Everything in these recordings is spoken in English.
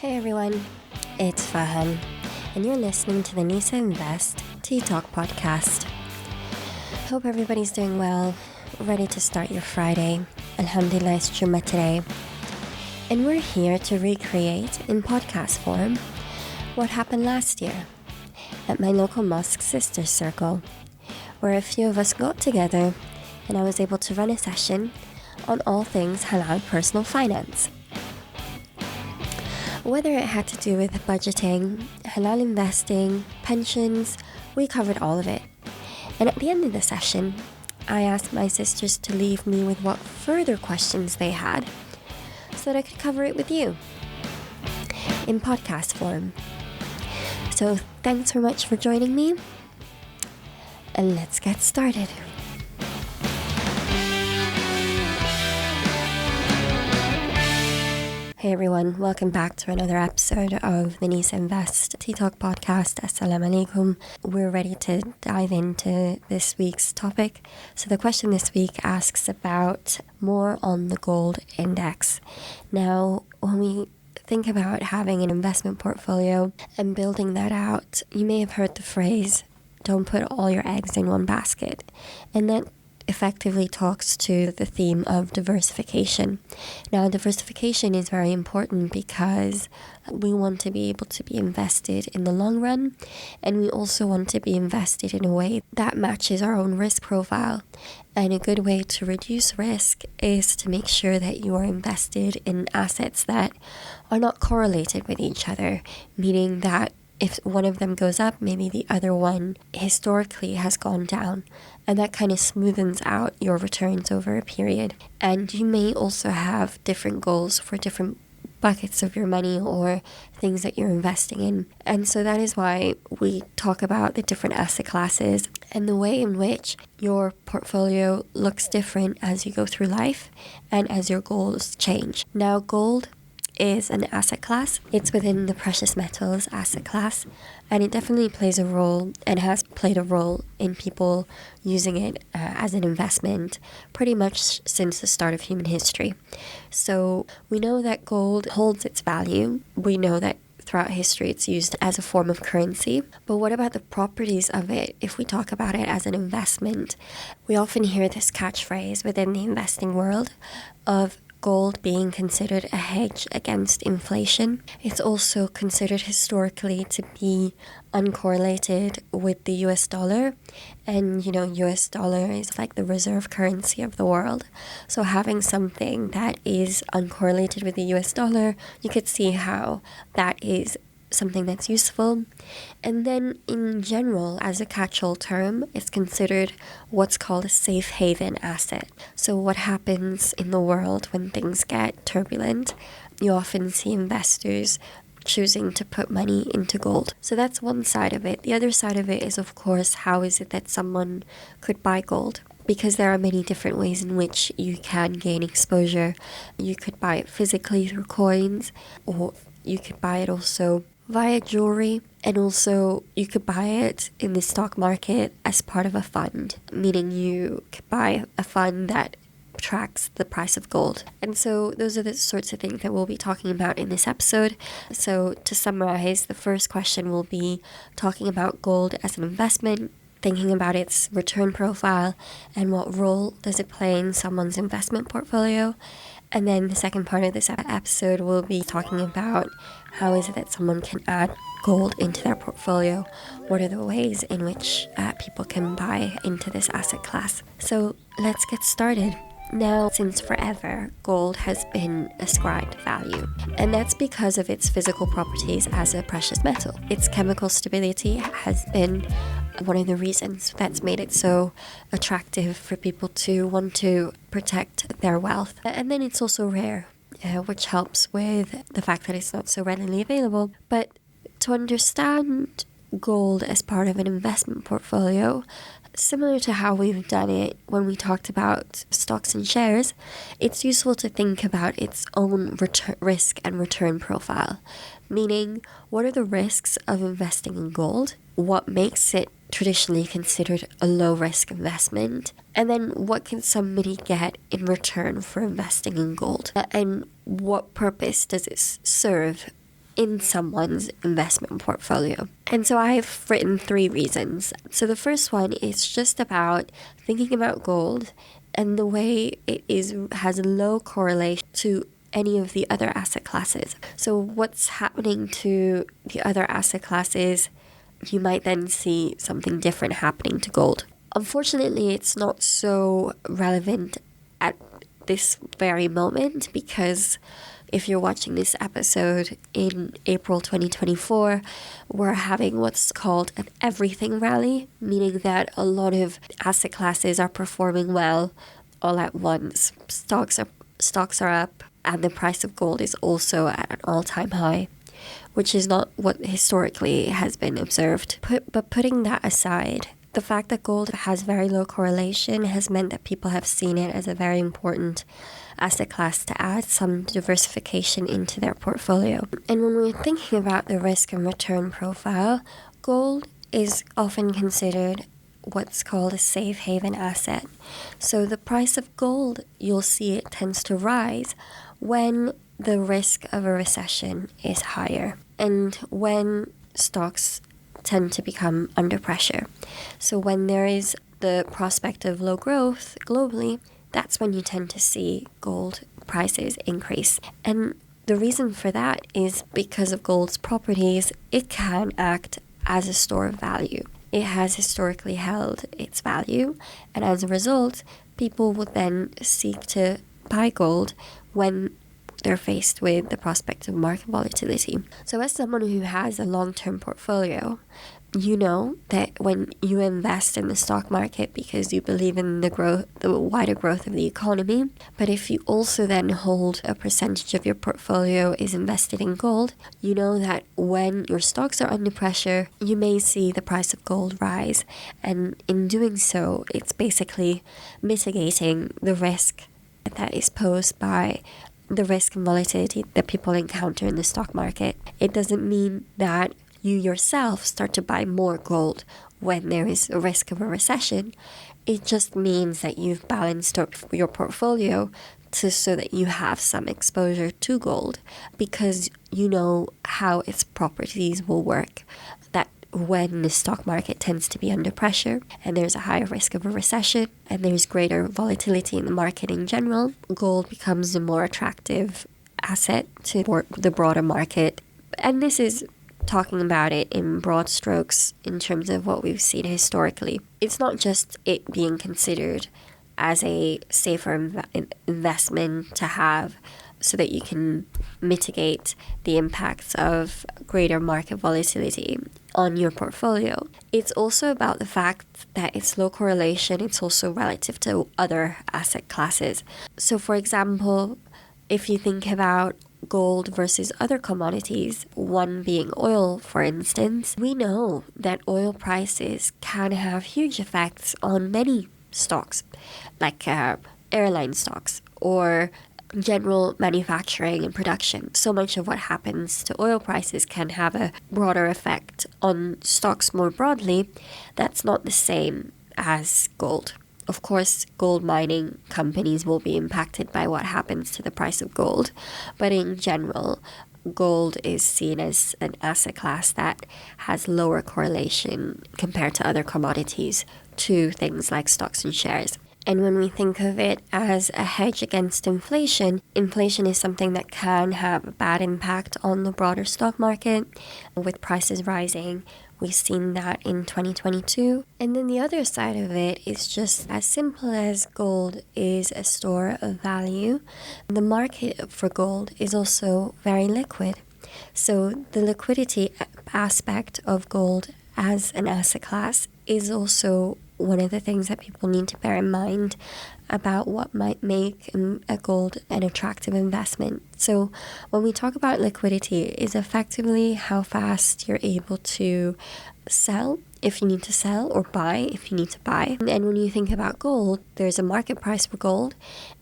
Hey everyone, it's Fahan, and you're listening to the Nisa Invest Tea Talk podcast. Hope everybody's doing well, ready to start your Friday. Alhamdulillah, it's Jummah today. And we're here to recreate in podcast form what happened last year at my local mosque Sisters Circle, where a few of us got together and I was able to run a session on all things halal personal finance. Whether it had to do with budgeting, halal investing, pensions, we covered all of it. And at the end of the session, I asked my sisters to leave me with what further questions they had so that I could cover it with you in podcast form. So thanks so much for joining me, and let's get started. Hey everyone, welcome back to another episode of the Nisa Invest Tea Talk podcast. Assalamu-aleykum. We're ready to dive into this week's topic. So the question this week asks about more on the gold index. Now, when we think about having an investment portfolio and building that out, you may have heard the phrase, don't put all your eggs in one basket. And that effectively talks to the theme of diversification. Now, diversification is very important because we want to be able to be invested in the long run, and we also want to be invested in a way that matches our own risk profile. And a good way to reduce risk is to make sure that you are invested in assets that are not correlated with each other, meaning that if one of them goes up, maybe the other one historically has gone down. And that kind of smoothens out your returns over a period. And you may also have different goals for different buckets of your money or things that you're investing in. And so that is why we talk about the different asset classes and the way in which your portfolio looks different as you go through life and as your goals change. Now, gold is an asset class. It's within the precious metals asset class, and it definitely plays a role and has played a role in people using it as an investment pretty much since the start of human history. So we know that gold holds its value. We know that throughout history it's used as a form of currency. But what about the properties of it if we talk about it as an investment? We often hear this catchphrase within the investing world of gold being considered a hedge against inflation. It's also considered historically to be uncorrelated with the US dollar. And, US dollar is like the reserve currency of the world. So having something that is uncorrelated with the US dollar, you could see how that is something that's useful. And then in general, as a catch-all term, it's considered what's called a safe haven asset. So what happens in the world when things get turbulent, you often see investors choosing to put money into gold. So that's one side of it. The other side of it is, of course, how is it that someone could buy gold? Because there are many different ways in which you can gain exposure. You could buy it physically through coins, or you could buy it also via jewelry, and also you could buy it in the stock market as part of a fund, meaning you could buy a fund that tracks the price of gold. And so those are the sorts of things that we'll be talking about in this episode. So to summarize, the first question will be talking about gold as an investment, thinking about its return profile and what role does it play in someone's investment portfolio. And then the second part of this episode will be talking about how is it that someone can add gold into their portfolio? What are the ways in which people can buy into this asset class? So let's get started. Now, since forever, gold has been ascribed value, and that's because of its physical properties as a precious metal. Its chemical stability has been one of the reasons that's made it so attractive for people to want to protect their wealth. And then it's also rare, which helps with the fact that it's not so readily available. But to understand gold as part of an investment portfolio, similar to how we've done it when we talked about stocks and shares, it's useful to think about its own risk and return profile. Meaning, what are the risks of investing in gold? What makes it traditionally considered a low-risk investment? And then what can somebody get in return for investing in gold? And what purpose does it serve in someone's investment portfolio. And so I've written 3 reasons. So the first one is just about thinking about gold and the way it has a low correlation to any of the other asset classes. So what's happening to the other asset classes, you might then see something different happening to gold. Unfortunately, it's not so relevant at this very moment, because if you're watching this episode in April 2024, we're having what's called an everything rally, meaning that a lot of asset classes are performing well all at once. Stocks are up, and the price of gold is also at an all-time high, which is not what historically has been observed. But putting that aside, the fact that gold has very low correlation has meant that people have seen it as a very important asset class to add some diversification into their portfolio. And when we're thinking about the risk and return profile, gold is often considered what's called a safe haven asset. So the price of gold, you'll see it tends to rise when the risk of a recession is higher and when stocks tend to become under pressure. So when there is the prospect of low growth globally, that's when you tend to see gold prices increase. And the reason for that is because of gold's properties, it can act as a store of value. It has historically held its value, and as a result, people would then seek to buy gold when they're faced with the prospect of market volatility. So as someone who has a long-term portfolio, you know that when you invest in the stock market because you believe in the wider growth of the economy, but if you also then hold a percentage of your portfolio is invested in gold, you know that when your stocks are under pressure, you may see the price of gold rise. And in doing so, it's basically mitigating the risk that is posed by the risk and volatility that people encounter in the stock market. It doesn't mean that you yourself start to buy more gold when there is a risk of a recession. It just means that you've balanced up your portfolio so that you have some exposure to gold, because you know how its properties will work. That when the stock market tends to be under pressure and there's a higher risk of a recession and there's greater volatility in the market in general, gold becomes a more attractive asset to the broader market. And this is talking about it in broad strokes in terms of what we've seen historically. It's not just it being considered as a safer investment to have so that you can mitigate the impacts of greater market volatility on your portfolio. It's also about the fact that it's low correlation. It's also relative to other asset classes. So for example, if you think about gold versus other commodities, one being oil, for instance, we know that oil prices can have huge effects on many stocks, like airline stocks or general manufacturing and production. So much of what happens to oil prices can have a broader effect on stocks more broadly. That's not the same as gold. Of course, gold mining companies will be impacted by what happens to the price of gold, but in general, gold is seen as an asset class that has lower correlation compared to other commodities to things like stocks and shares. And when we think of it as a hedge against inflation, inflation is something that can have a bad impact on the broader stock market with prices rising. We've seen that in 2022. And then the other side of it is just as simple as gold is a store of value. The market for gold is also very liquid. So the liquidity aspect of gold as an asset class is also one of the things that people need to bear in mind about what might make a gold an attractive investment. So when we talk about liquidity, is effectively how fast you're able to sell if you need to sell or buy if you need to buy. And when you think about gold, there's a market price for gold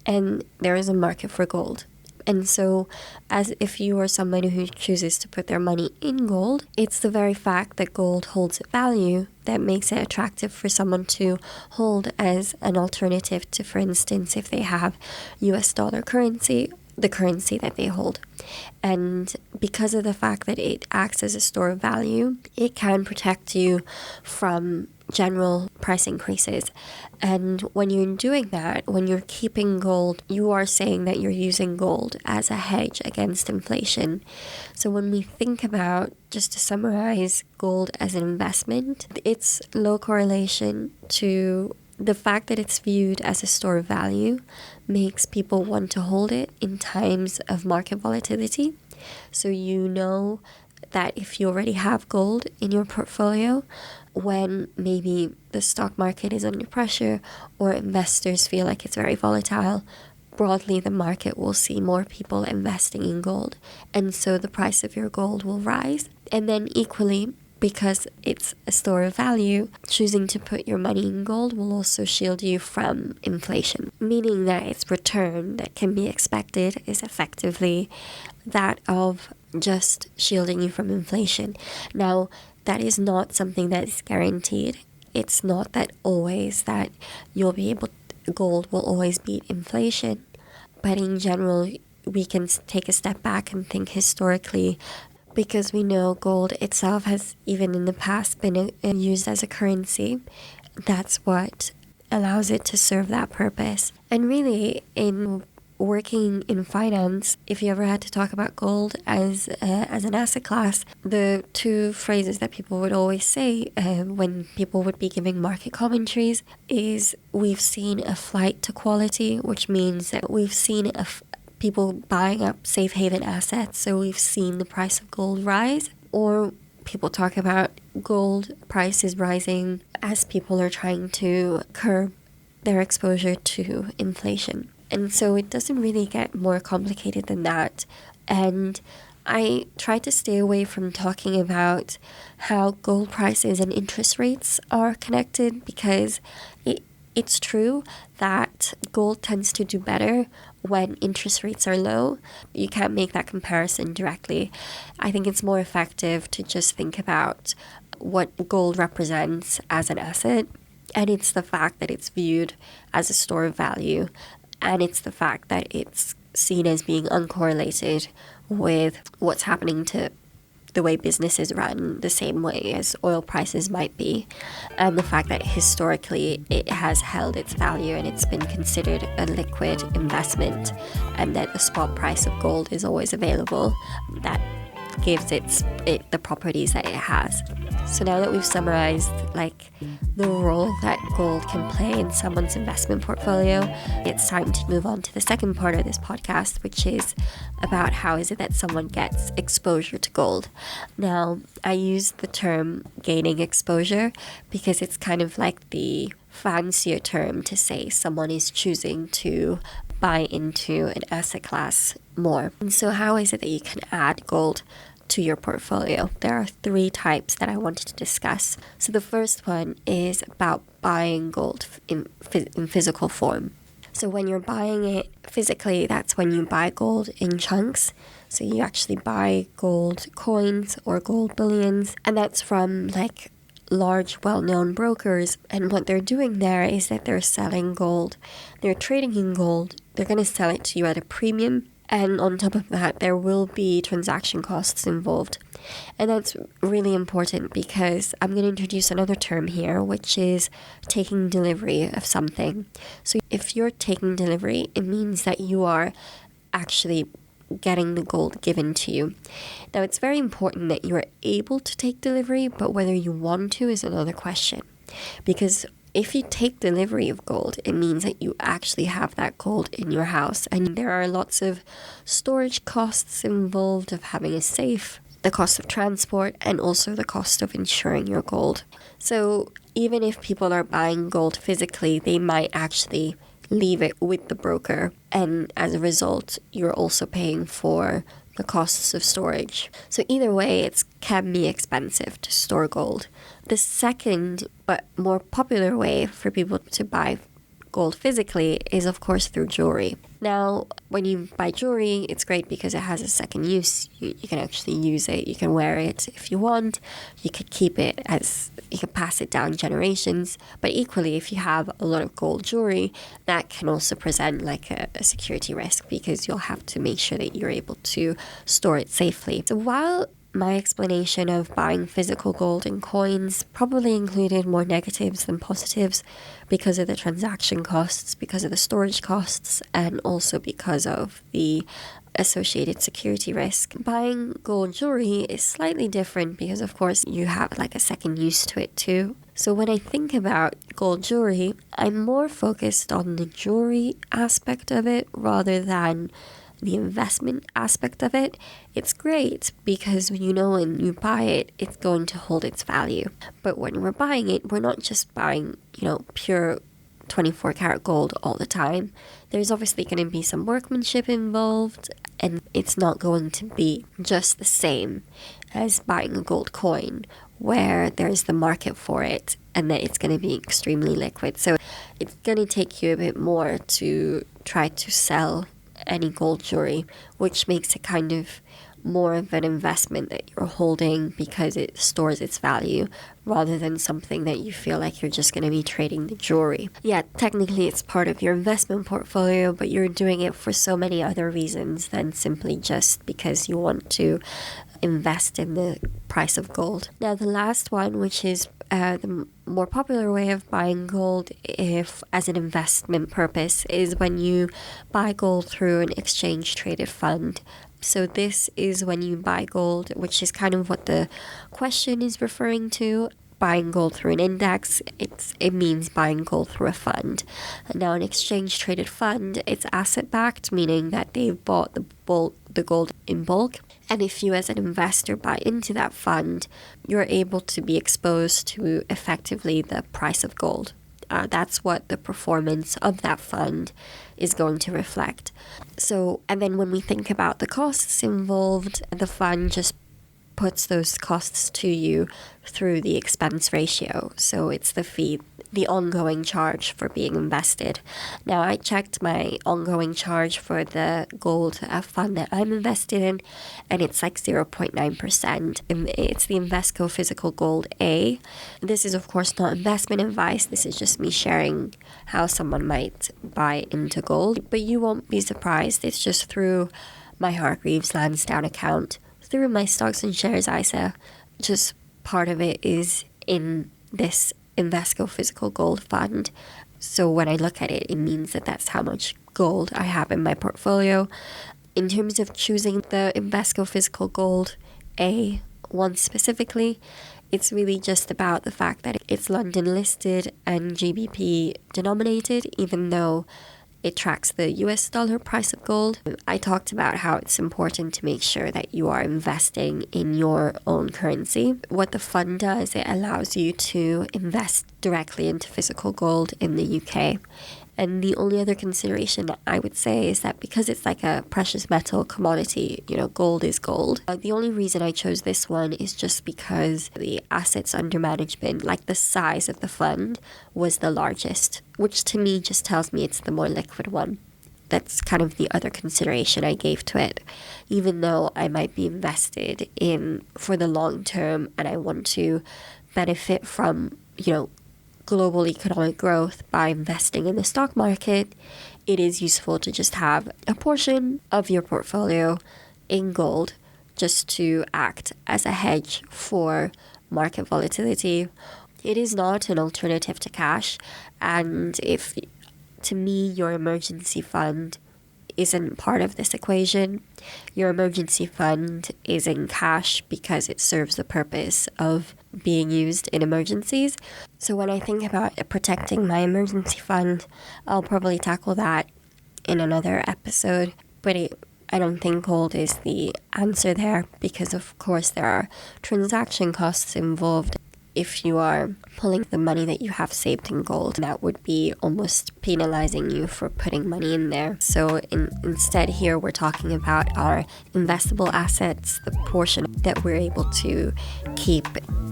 and there is a market for gold. And so as if you are somebody who chooses to put their money in gold, it's the very fact that gold holds its value that makes it attractive for someone to hold as an alternative to, for instance, if they have US dollar currency, the currency that they hold. And because of the fact that it acts as a store of value, it can protect you from general price increases. And when you're doing that, when you're keeping gold, you are saying that you're using gold as a hedge against inflation. So when we think about, just to summarize, gold as an investment, its low correlation to the fact that it's viewed as a store of value makes people want to hold it in times of market volatility. So you know that if you already have gold in your portfolio, when maybe the stock market is under pressure or investors feel like it's very volatile, broadly the market will see more people investing in gold, and so the price of your gold will rise. And then equally, because it's a store of value, choosing to put your money in gold will also shield you from inflation, meaning that its return that can be expected is effectively that of just shielding you from inflation. Now, that is not something that is guaranteed. It's not that always that gold will always beat inflation. But in general, we can take a step back and think historically, because we know gold itself has, even in the past, been used as a currency. That's what allows it to serve that purpose. And really, in working in finance, if you ever had to talk about gold as an asset class, the two phrases that people would always say when people would be giving market commentaries is, we've seen a flight to quality, which means that we've seen people buying up safe haven assets, so we've seen the price of gold rise. Or people talk about gold prices rising as people are trying to curb their exposure to inflation. And so it doesn't really get more complicated than that. And I try to stay away from talking about how gold prices and interest rates are connected, because it's true that gold tends to do better when interest rates are low. You can't make that comparison directly. I think it's more effective to just think about what gold represents as an asset, and it's the fact that it's viewed as a store of value, and it's the fact that it's seen as being uncorrelated with what's happening to the way businesses run, the same way as oil prices might be, and the fact that historically it has held its value and it's been considered a liquid investment, and that the spot price of gold is always available. That gives it the properties that it has. So now that we've summarized the role that gold can play in someone's investment portfolio, it's time to move on to the second part of this podcast, which is about how is it that someone gets exposure to gold. Now, I use the term gaining exposure because it's kind of like the fancier term to say someone is choosing to buy into an asset class more. And so how is it that you can add gold to your portfolio? There are three types that I wanted to discuss. So the first one is about buying gold in physical form. So when you're buying it physically, that's when you buy gold in chunks. So you actually buy gold coins or gold bullions, and that's from large well-known brokers. And what they're doing there is that they're selling gold. They're trading in gold. They're going to sell it to you at a premium. And on top of that, there will be transaction costs involved. And that's really important because I'm going to introduce another term here, which is taking delivery of something. So if you're taking delivery, it means that you are actually getting the gold given to you. Now, it's very important that you're able to take delivery, but whether you want to is another question. Because if you take delivery of gold, it means that you actually have that gold in your house. And there are lots of storage costs involved of having a safe, the cost of transport, and also the cost of insuring your gold. So even if people are buying gold physically, they might actually leave it with the broker. And as a result, you're also paying for the costs of storage. So either way, it can be expensive to store gold. The second, but more popular way for people to buy gold physically is, of course, through jewelry. Now, when you buy jewelry, it's great because it has a second use. You can actually use it. You can wear it if you want. You could keep it you can pass it down generations. But equally, if you have a lot of gold jewelry, that can also present like a security risk, because you'll have to make sure that you're able to store it safely. So while my explanation of buying physical gold in coins probably included more negatives than positives because of the transaction costs, because of the storage costs, and also because of the associated security risk. Buying gold jewelry is slightly different because, of course, you have like a second use to it too. So when I think about gold jewelry, I'm more focused on the jewelry aspect of it rather than the investment aspect of it. It's great because when you buy it, it's going to hold its value. But when we're buying it, we're not just buying, pure 24 karat gold all the time. There's obviously going to be some workmanship involved, and it's not going to be just the same as buying a gold coin where there's the market for it and that it's going to be extremely liquid. So it's going to take you a bit more to try to sell any gold jewelry, which makes it kind of more of an investment that you're holding because it stores its value rather than something that you feel like you're just going to be trading the jewelry. Yeah, technically it's part of your investment portfolio, but you're doing it for so many other reasons than simply just because you want to invest in the price of gold. Now, the last one, which is the more popular way of buying gold if as an investment purpose, is when you buy gold through an exchange traded fund. So this is when you buy gold, which is kind of what the question is referring to. Buying gold through an index, it means buying gold through a fund. Now, an exchange traded fund, it's asset backed, meaning that they've bought the gold in bulk. And if you as an investor buy into that fund, you're able to be exposed to effectively the price of gold. That's what the performance of that fund is going to reflect. So, and then when we think about the costs involved, the fund just puts those costs to you through the expense ratio. So it's the fee, the ongoing charge for being invested. Now, I checked my ongoing charge for the gold fund that I'm invested in, and it's like 0.9%. It's the Invesco Physical Gold A. This is, of course, not investment advice. This is just me sharing how someone might buy into gold. But you won't be surprised. It's just through my Hargreaves Lansdowne account, through my stocks and shares ISA. Just part of it is in this Invesco Physical Gold Fund. So when I look at it, it means that that's how much gold I have in my portfolio. In terms of choosing the Invesco Physical Gold A1 specifically, it's really just about the fact that it's London listed and GBP denominated, even though it tracks the US dollar price of gold. I talked about how it's important to make sure that you are investing in your own currency. What the fund does, it allows you to invest directly into physical gold in the UK. And the only other consideration that I would say is that because it's like a precious metal commodity, gold is gold. The only reason I chose this one is just because the assets under management, like the size of the fund, was the largest, which to me just tells me it's the more liquid one. That's kind of the other consideration I gave to it. Even though I might be invested in for the long term and I want to benefit from, global economic growth by investing in the stock market, it is useful to just have a portion of your portfolio in gold just to act as a hedge for market volatility. It is not an alternative to cash, and if to me your emergency fund isn't part of this equation, your emergency fund is in cash because it serves the purpose of being used in emergencies. So when I think about protecting my emergency fund, I'll probably tackle that in another episode. But I don't think gold is the answer there because, of course, there are transaction costs involved. If you are pulling the money that you have saved in gold, that would be almost penalizing you for putting money in there. So instead here we're talking about our investable assets, the portion that we're able to keep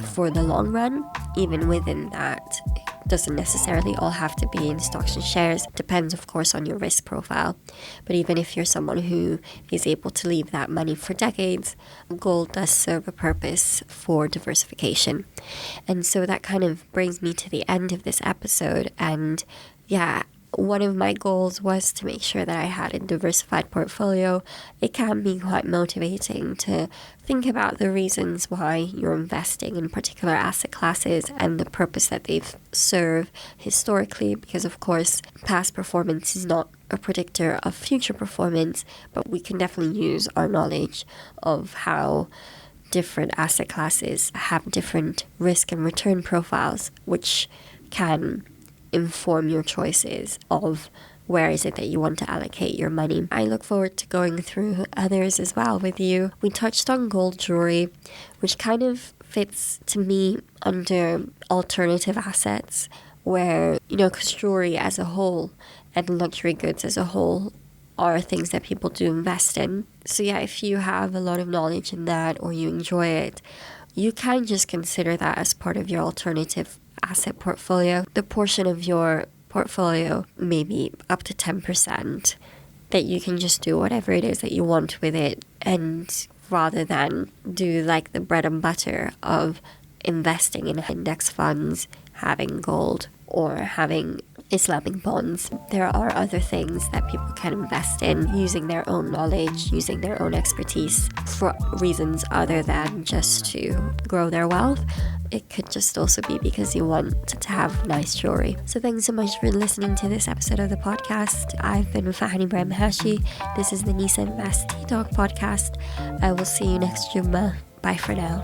for the long run. Even within that, doesn't necessarily all have to be in stocks and shares. Depends, of course, on your risk profile. But even if you're someone who is able to leave that money for decades, gold does serve a purpose for diversification. And so that kind of brings me to the end of this episode. And yeah, one of my goals was to make sure that I had a diversified portfolio. It can be quite motivating to think about the reasons why you're investing in particular asset classes and the purpose that they've served historically, because of course past performance is not a predictor of future performance, but we can definitely use our knowledge of how different asset classes have different risk and return profiles, which can inform your choices of where is it that you want to allocate your money. I look forward to going through others as well with you. We touched on gold jewelry, which kind of fits to me under alternative assets, where, because jewelry as a whole and luxury goods as a whole are things that people do invest in. So yeah, if you have a lot of knowledge in that or you enjoy it, you can just consider that as part of your alternative asset portfolio. The portion of your portfolio, maybe up to 10%, that you can just do whatever it is that you want with it, and rather than do like the bread and butter of investing in index funds, having gold, or having Islamic bonds. There are other things that people can invest in using their own knowledge, using their own expertise for reasons other than just to grow their wealth. It could just also be because you want to have nice jewelry. So thanks so much for listening to this episode of the podcast. I've been Fahan Ibrahim Hashi. This is the Nisa Invest Tea Talk podcast. I will see you next Jummah. Bye for now.